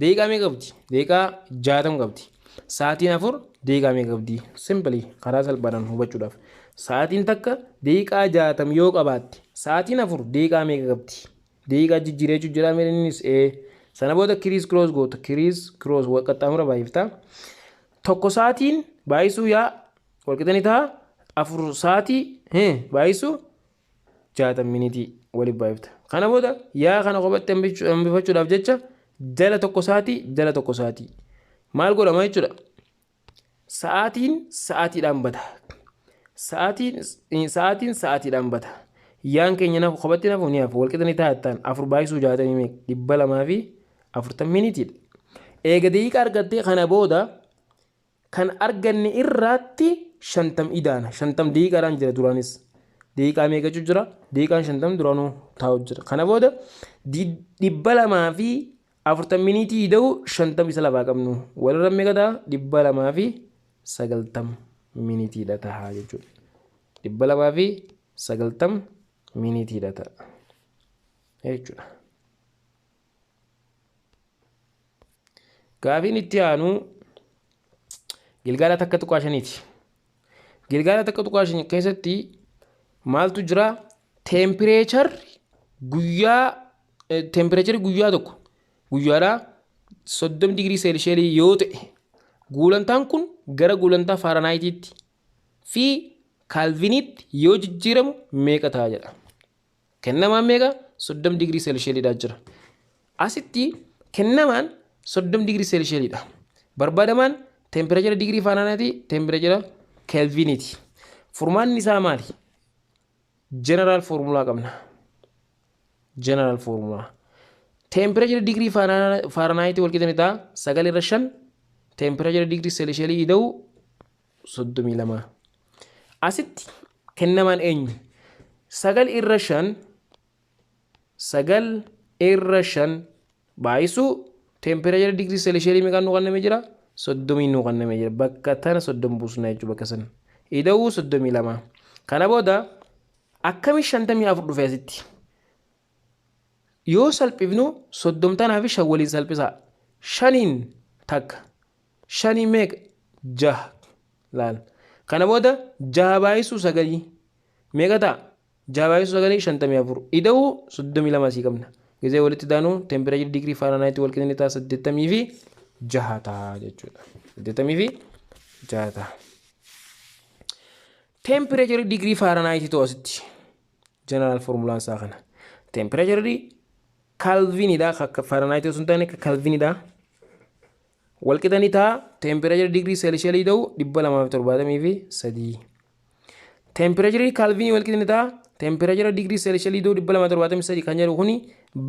daqiiqaa meeqa qabdi? Daqiiqaa 60 qabdi. Sa'aatiin 4 daqiiqaa meeqa qabdi? Simply karaa salphaadhaan hubachuudhaaf. Sa'aatiin takka daqiiqaa 60 yoo qabaatte sa'aatiin 4 daqiiqaa meeqa qabdi? Daqiiqaa jijjiiree jechuun jedhama innis sana booda kiriis kiroos goota. Kiriis kiroos qaxxaamura baay'ifta. tokko sa'aatiin baay'isuu yaa walqixanii ta'a 4 sa'aatii baay'isuu 60 miniitii waliif baay'ifta. Kana booda yaa kana qophatti hambifachuudhaaf jecha jala tokko sa'aatii maal godhama jechuudha. Sa'aatiin sa'aatiidhaan bata. Sa'aatiidhaan bata. Yaan keenya naaf qophatti naaf ni hafu walqixanii taa'attaan 4 baay'isuu 60 240 miniitiidha. Eega daqiiqaa argattee kana booda kan arganne irraatti 50 idaana. 50 daqiiqaadhaan jira duraanis. Daqiiqaa meeqatu jira? Daqiiqaan 50 duraanuu taa'u jira. Kana booda 240 miniitii ida'u 50 isa lafaa qabnu. Walirra meeqa ta'a? 290 miniitiidha ta'a jechuudha. 290 miniitiidha ta'a jechuudha. Gaafiin itti aanu gilgaala takka tuqaa shaniiti. Gilgaala takka tuqaa shanii keessatti maaltu jira? Tempireecharri guyyaa tokko guyyaadhaa 30 digirii seelisheelii yoo ta'e guulantaan kun gara guulantaa faaranaayitiitti fi kaalviniitti yoo jijjiiramu meeqa ta'a jedha. Kennamaan meeqa? 30 digirii seelisheeliidhaa jira. Asitti kennamaan 30 digirii seelisheeliidha. Barbaadamaan tempireechara digirii faaranaayitiiti, tempireechara keelviniiti. Furmaanni isaa maali? General formula qabna. General formula. Temperature degree Fahrenheit walqixanii ta'a 9/5 temperature degree Celsius ida'u 32. Asitti kennamaan eenyu? 9/5 baay'isuu temperature degree Celsius meeqaan nu qannamee jira? 30 nu qannamee jira. Bakka tana 30 buusnaa jechuudha bakka sana. Ida'u 32. Kana booda akkami 54 dhufe asitti? Yoo salphifnu 30 fi 5 waliin salphisa. 5 takka. 5 meeqa? 6 laal. Kana booda 6 baay'isuu 9 meeqa ta'a? 6 baay'isuu 9 54. Ida'u 32 asii qabna. Gizee walitti daanu temperature degree Fahrenheit walqixanii ta'a 80 fi 6 ta'a jechuudha. 80 fi 6 ta'a. Temperature degree Fahrenheit to asitti general formula isaa kana. Temperature Kelvin da Fahrenheit sun taane Kelvin da walqixanii ta'a temperature degree Celsius ida'u 273. Temperature Kelvin walqixanii ta'a temperature degree Celsius ida'u 273 kan jedhu kuni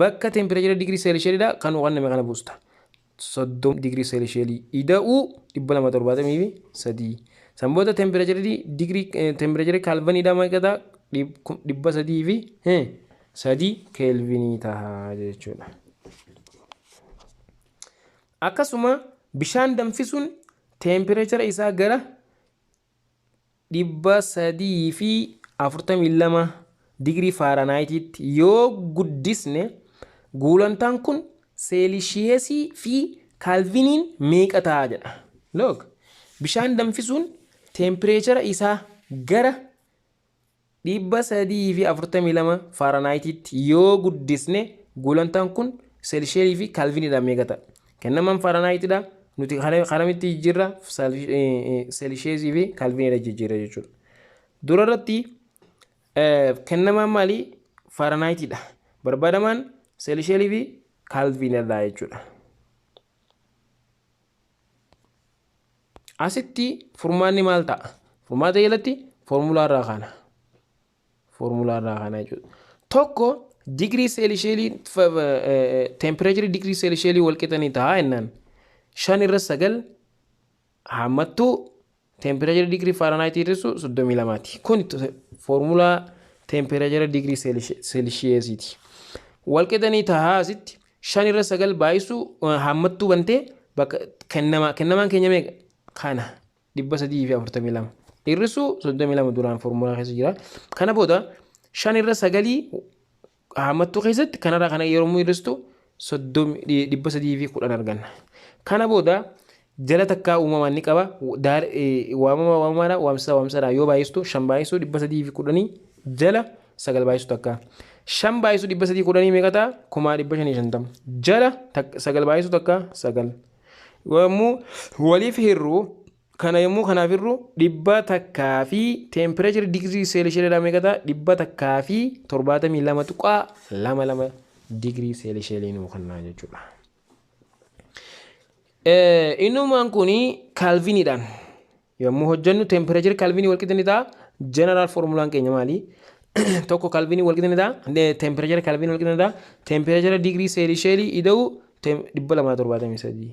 bakka temperature degree Celsius da kan uqanname kana buusta. 30 degree Celsius ida'u 273. Samboota temperature degree temperature Kelvin da meeqa 300 fi 3 Kelvin ta'a jechuudha. Akkasuma bishaan danfisuun temperature isaa gara 342 degree Fahrenheit yoo guddisne guulantaan kun Celsius fi Kelviniin meeqa ta'a jedha. Look bishaan danfisuun temperature isaa gara 342 Fahrenheit yoo guddisne guulantaan kun Celsius fi Kelviniidhaan meeqa ta'a? Kennamaan Fahrenheit dha nuti haramitti jijjiirra Celsius fi Kelviniidhaan jijjiirra jechuudha. Dura irratti kennamaan maali? Fahrenheit dha. Barbaadamaan Celsius fi Kelviniidhaan jechuudha. Asitti furmaanni maal ta'a? Furmaata jalatti formulaa irraa kana. Formula irraa jechuudha. Tokko degree Celsius temperature degree Celsius walqixanii ta'a jennaan 5/9 hammattuu temperature degree Fahrenheit irrisu 32ti. Kun formula temperature degree Celsius walqixanii ta'a asitti 5/9 baay'isuu hammattuu bantee bakka kennamaan keenya meeqa? Kana 342. Irrisu 32 duraan formula keessa jira. Kana booda 5/9 hammattuu keessatti kanarraa kana yeroo irristu 310 arganna. Kana booda jala takkaa uumamaan ni qaba. Waamamaadha waamsaadha yoo baay'istu 5 baay'isuu 310 jala 9 baay'istu takka. 5 baay'isuu 310 meeqa ta'a? 1550. Jala 9 baay'isuu takka 9. Waamuu waliif hirruu kana yommuu kanaaf irru dhibba takkaa fi temperature degree celsius dha meeqa ta'a dhibba takkaa fi 72.22 degree celsius nu kannaa jechuudha. Innumaan kuni Kelvinidhaan yommuu hojjennu temperature Kelvinii wal qixni ta'a general formulaan keenya maali tokko Kelvinii wal qixni ta'a temperature Kelvinii wal qixni ta'a temperature degree celsius ida'u 273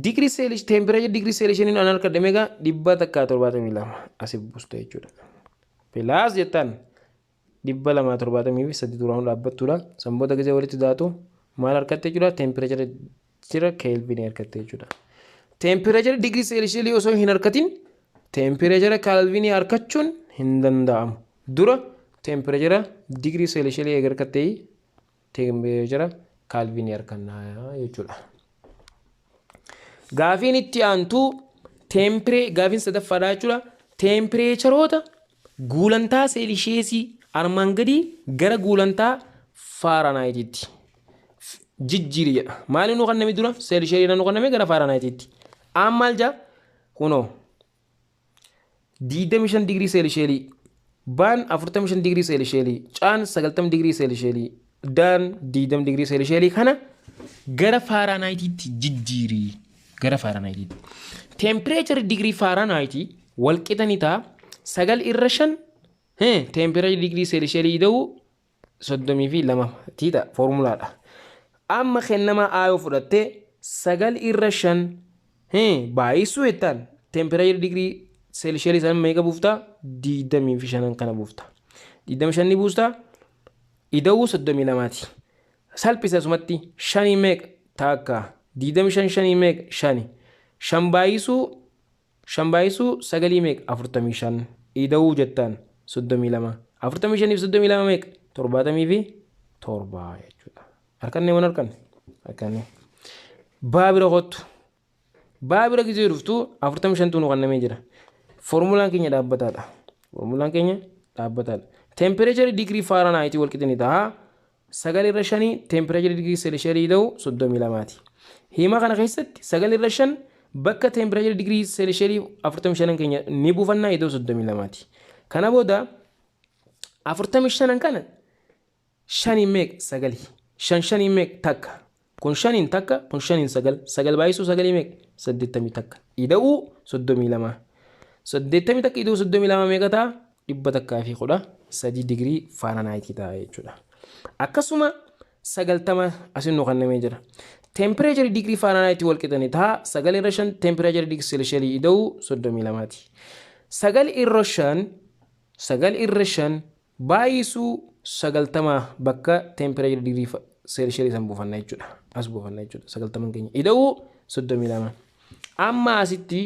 degree celsius temperature degree celsius ni anal kadde mega dhibba takka 72 asif buusta jechuudha. Plus jettan 273 duraan dhaabbattudha sanboota gisee walitti daatu maal harkatte jechuudha temperature jira Kelvin harkatte jechuudha. Temperature degree celsius osoo hin harkatin temperature Kelvin harkachuun hin danda'amu. Dura temperature degree celsius harkatte temperature Kelvin harkannaa jechuudha. Gaafiin itti aantu gaafiin sadaffaadha jechuudha. Temperatureota guulantaa seelisheesii armaan gadii gara guulantaa Fahrenheititti jijjiiri jedha. Maali nu kanname dura seelisheesii nu kanname gara Fahrenheititti. Ammaal jaa kunoo 25 degree seelisheesii baan 45 degree seelisheesii caan 90 degree seelisheesii daan 20 degree seelisheesii kana gara Fahrenheititti jijjiiri. Gara Fahrenheit temperature degree Fahrenheit wal qixani ta'a 9.5 temperature degree celsius ida'u 32 tiita formulaadha. Amma kennama aayoo fudhatte 9.5 baay'isuu jettaan temperature degree celsius san meeqa buufta 25 kana buufta 25 ni buusta ida'u 32ti salphisa sumatti 5 meeqa taakka 25 meeg 5 baay'isuu 9 meeg 45 ida'uu jettaan 32 45 fi 32 meeg 70 fi 7 jechuudha. Harkanne waan harkanne baabira qottu baabira gisee dhuftu 45 tu nu kannamee jira. Formulaan keenya dhaabbataadha. Temperature degree Fahrenheit wal qixni ta'a 9.5 temperature degree celsius ida'u 32ti. Hima kana keessatti 9.5 bakka temperature degree celsius 45 keenya ni buufannaa ida'u 32ti. Kana booda 45 kana 5 meeg 9 5 meeg takka kun 5 takka kun 5 9 baay'isuu 9 meeg 80 takka ida'u 32 80 takka ida'u 32 meeqa ta'a dhibba takkaa fi 13 degree Fahrenheit ta'a jechuudha. Akkasuma 90 asin nu kannamee jira. Temperature degree Fahrenheit wal qixani ta'a 9.5 temperature degree celsius ida'u 32ti. 9.5 baay'isuu 90 bakka temperature degree celsius san buufanna jechuudha. As buufanna jechuudha 90 keenya ida'u 32. Amma asitti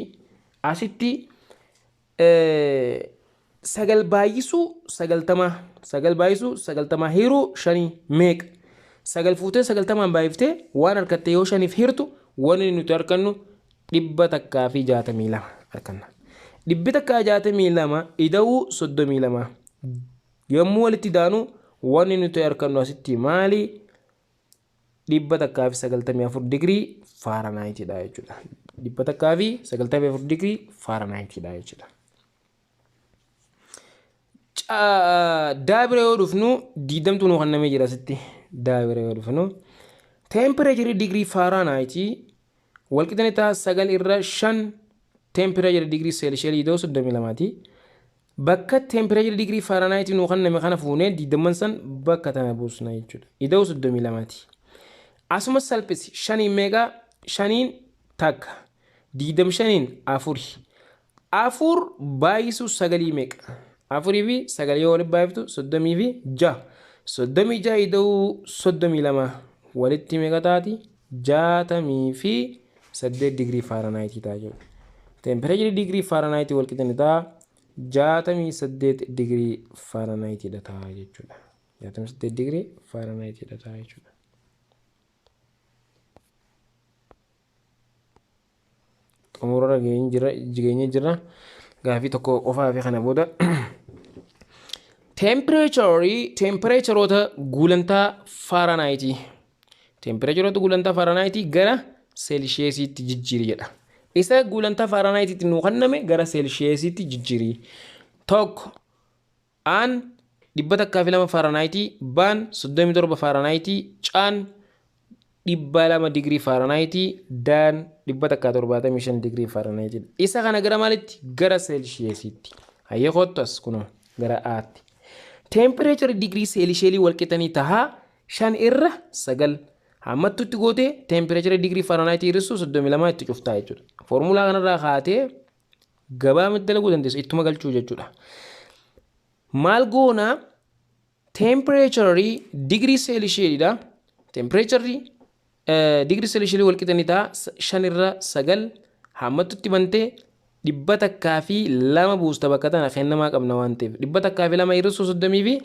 9 baay'isuu 90 hiruu 5 meeqa 9 fuutee 90 baay'iftee waan harkatte yoo 5f hirtu waan nuti harkannu 162 harkanna. 162 ida'u 32 yommuu walitti daanu waan nuti harkannu asitti maali 194 degree Fahrenheit dha jechuudha. 194 degree Fahrenheit dha jechuudha. Daabira yoo dhufnu diidamtu nu kannamee jira asitti. Daabira yoo dhufnu temperature degree Fahrenheit wal qixani ta'a 9.5 temperature degree celsius ida'u 32ti. Bakka temperature degree Fahrenheit nu kanname kana fuunee diidaman san bakka tana buusna jechuudha. Ida'u 32ti. Asuma salphisi 5 meeqa 5 takka 25 4 baay'isuu 9 meeqa 4 fi 9 yoo walitti baay'iftu 30 fi 6 ida'u 32 walitti meeqa taati 60 fi 8 degree Fahrenheit ta'a jechuudha. Temperature degree Fahrenheit wal qixani ta'a 68 degree Fahrenheit ta'a jechuudha. 68 degree Fahrenheit ta'a jechuudha. Umurra jireenya jira gaafii tokko qofaa fi kana booda temperatureota guulantaa Fahrenheit gara Celsiusitti jijjiiri jedha. isa gulantaa faaraanaayitiitti nu kenname gara seelsheesiitti jijjiirii. Tokko aan 102 faaraanaayitii baan 37 faaraanaayitii caan 200 digirii faaraanaayitii daan 175 digirii faaraanaayitii. Isa kana gara maalitti gara seelsheesiitti. Hayyee kottas kunoo gara aatti. Temperature degree seelsheelii walqixanii tahaa 5 irra 9 hammattutti gootee temperature degree faaraanaayitii irrisuu 32 itti cuftaa jechuudha. Foormulaa kanarraa kaatee gabaa dalaguu dandeessu ittuma galchuu jechuudha. Maal goona temperature degree seelsheeliidha. Temperature degree seelsheelii walqixanii tahaa 5 irra 9 hammattutti bantee 102 buusta bakka tana kennamaa qabna waan ta'eef 102 irrisuu 32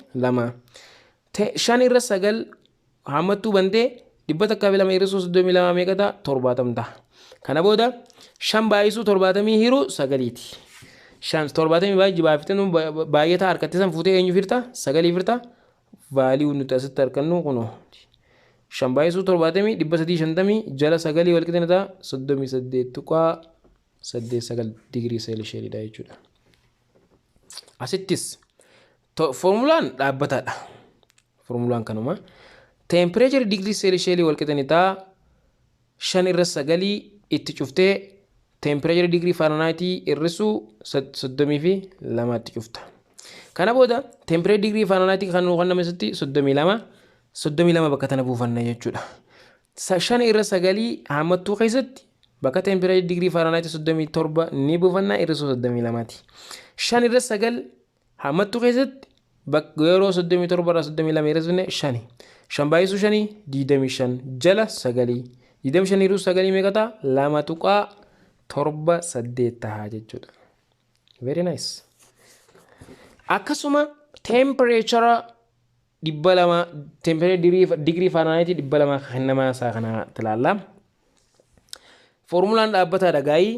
5 irra 9 hammattuu bantee 102 irrisuu 32 meeqa ta'a 70 ta'a. Kana booda 5 baay'isuu 70 hiruu 9ti. 70 baay'ee jibaafitanii baay'ee ta'a harkatti san fuutee eenyu firta 9 firta vaaliyuu nuti asitti argannu kunoo 5 baay'isuu 70 350 jala 9 walqixanii ta'a 38 tuqaa 8 digirii seelsheeliidha jechuudha. Asittis foormulaan dhaabbataadha. Foormulaan kanuma temperature degree seelsheelii walqixanii ta'a 5 irra 9 itti cuftee temperature degree faaraanaayitii irrisuu 32 itti cufta. Kana booda temperature degree faaraanaayitii kan nu kenname sitti 32 bakka tana buufanna jechuudha. 5 irra 9 hammattuu keessatti bakka temperature degree faaraanaayitii 37 ni buufanna irrisuu 32ti. 5 irra 9 hammattuu keessatti bakka yeroo 37 irraa 32 irrisne 5. 5 baay'isuu 5 25 jala 9 25 irraa 9 meeqa ta'a 2 tuqaa 7 ta'a jechuudha. Very nice. Akkasuma temperature 200 temperature degree faaraanaayitii 200 kennamaa isaa kana ilaalla. Foormulaan dhaabbataadha gaayii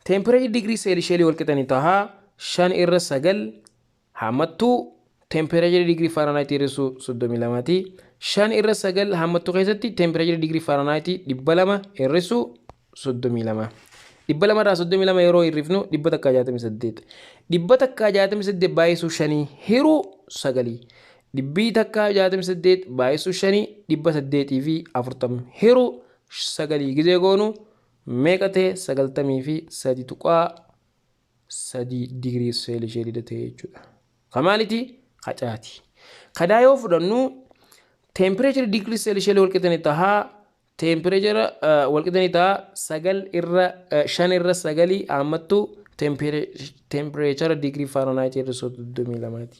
temperature degree seelsheelii walqixanii tahaa 5 irra 9 hammattuu temperature degree faaraanaayitii irrisuu 32ti. 5 irra 9 hammattuu keessatti temperature degree faaraanaayitii 200 irrisuu 32. 200 irraa 32 yeroo hirrifnu 168. 168 baay'isuu 5 hiruu 9. 168 baay'isuu 5 840 hiruu 9 gizee goonu meeqa ta'e 93 tuqaa 3 digirii seelsheelii ta'e jechuudha. Kamaaliti hacaati. Kadaa yoo fudhannu temperature degree seelsheelii walqixanii tahaa temperature walqixanii tahaa 9 irra 5 irra 9 hammattuu temperature degree faaraanaayitii irrisuu 32ti.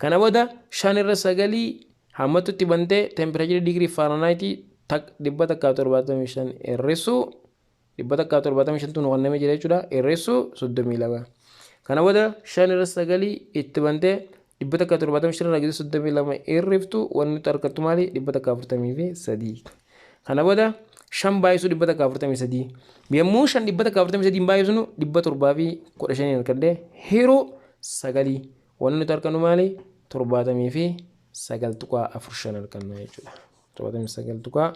Kana booda 5 irra 9 hammattutti bantee temperature degree faaraanaayitii 175 irrisuu 175 tu nu kenname jira jechuudha irrisuu 32. Kana booda 5 irra 9 itti bantee 175 irraa 32 irriftu wanni nuti argattu maali 143. Kana booda 5 baay'isuu 143 yommuu 5 143 baay'isnu 715 argadde hiruu 9 wanni nuti argannu maali 79 tuqaa 45 arganna jechuudha. 79 tuqaa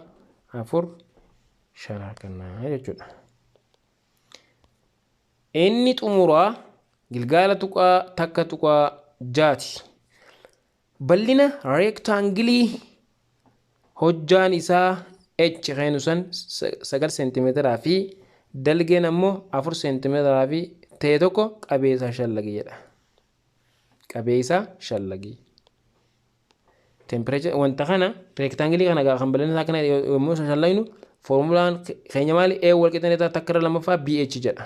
45 arganna jechuudha. Inni xumuraa gilgaala tuqaa takka tuqaa 6ti. Bal'ina rectangilii hojjaan isaa h keenu san 9 seentimeetiraa fi dalgeen ammoo 4 seentimeetiraa fi ta'e tokko qabeessa shallagii jedha. Qabeessa shallagii. Temperature wanta kana rectangilii kana kan bal'ina isaa kana yommuu shallagnu foormulaan keenya maali a walqixanii ta'a takka irra lammaffaa bh jedha.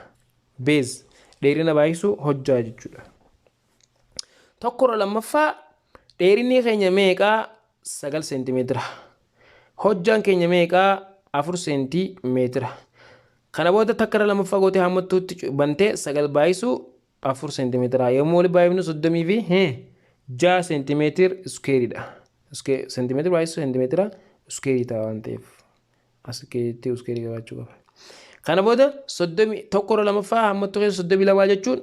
Base dheerina baay'isuu hojjaa jechuudha. Tokko irra lammaffaa dheerinni keenya meeqaa 9 seentimeetira. Hojjaan keenya meeqaa 4 seentimeetira. Kana booda takka irra lammaffaa gootee hammattuutti bantee 9 baay'isuu 4 seentimeetira. Yommuu wali baay'ifnu 30 fi 6 seentimeetir iskeeridha. Seentimeetira baay'isuu seentimeetira iskeerii ta'a waan ta'eef as keetti iskeerii qabaachuu qaba. Kana booda 30 tokko irra lammaffaa hammattuu keessa 32 jechuun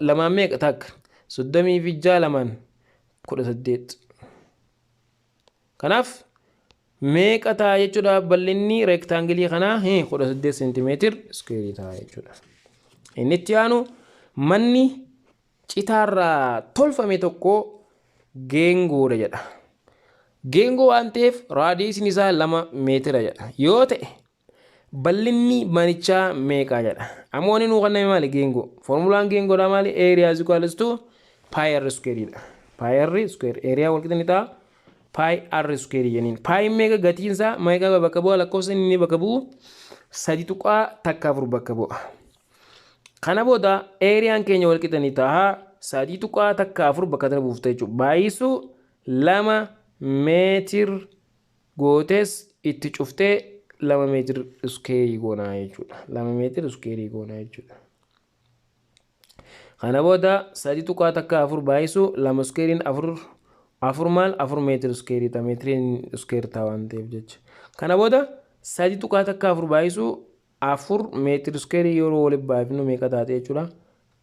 lamaan meeqa takka 30 fi 6 lamaan 18. Kanaaf meeqa ta'a jechuudha bal'inni reektaangilii kanaa 18 seentimeetir iskeerii ta'a jechuudha. Inni itti aanu manni citaarraa tolfame tokko geengoodha jedha. Geengoo waan ta'eef raadiyeesiin isaa 2 meetira jedha. Yoo ta'e bal'inni manichaa meeqa jedha. Ammoo inni nuu kanname maali geengoo? Formulaan geengoodhaa maali? Area is equals to pi r square dha. Pi r square area wal qixni ta'a. Pi r square jeniin. Pi meeqa gatiin isaa meeqa bakka bu'a lakkoofsa inni bakka bu'u 3.4 bakka bu'a. Kana booda eriyaan keenya wal qixni ta'a 3.4 bakka tana buufta jechuudha. Baayisu 2 meetir gootes itti cuftee 2 meetir iskeerii goonaa jechuudha. 2 meetir iskeerii goonaa jechuudha. Kana booda 3.4 baayisu 2 iskeeriin 4 maal 4 meetir iskeerii ta'a meetiriin iskeerii ta'a waan ta'eef jecha. Kana booda 3.4 baayisu 4 meetir iskeerii yeroo waliin baafnu meeqa taate jechuudha.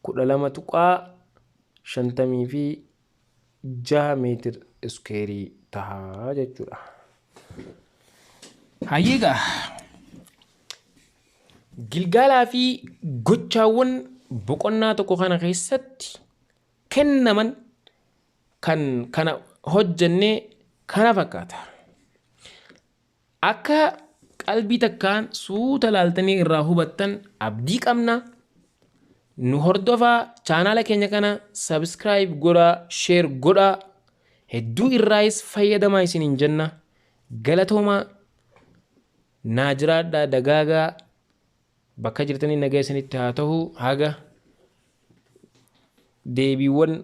12.56 meetir iskeerii ta'a jechuudha. Hayyiga gilgaalaa fi gochaawwan boqonnaa tokko kana keessatti kennaman kan kana hojjannee kana fakkaata. Akka qalbii takkaan suuta laaltanii irraa hubattan abdii qabna. Nu hordofaa chaanaala keenya kana subscribe godhaa, share godhaa. Hedduu irraayis fayyadamaa isiniin jenna. Galatoomaa naa jiraadhaa dagaagaa bakka jirtanii nagaa isinitti haa ta'u haga deebiiwwan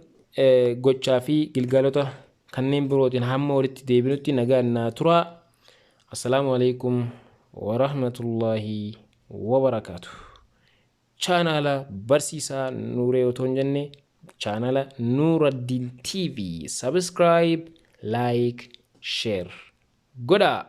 gochaa fi gilgaalota kanneen birootiin hamma walitti deebinutti nagaa naa turaa. Assalaamu alaikum wa rahmatullahi wa barakaatuh. Chaanaala barsiisaa Nuuree otoo hin jenne chaanaala Nuuraddiin TV subscribe, like, share godhaa.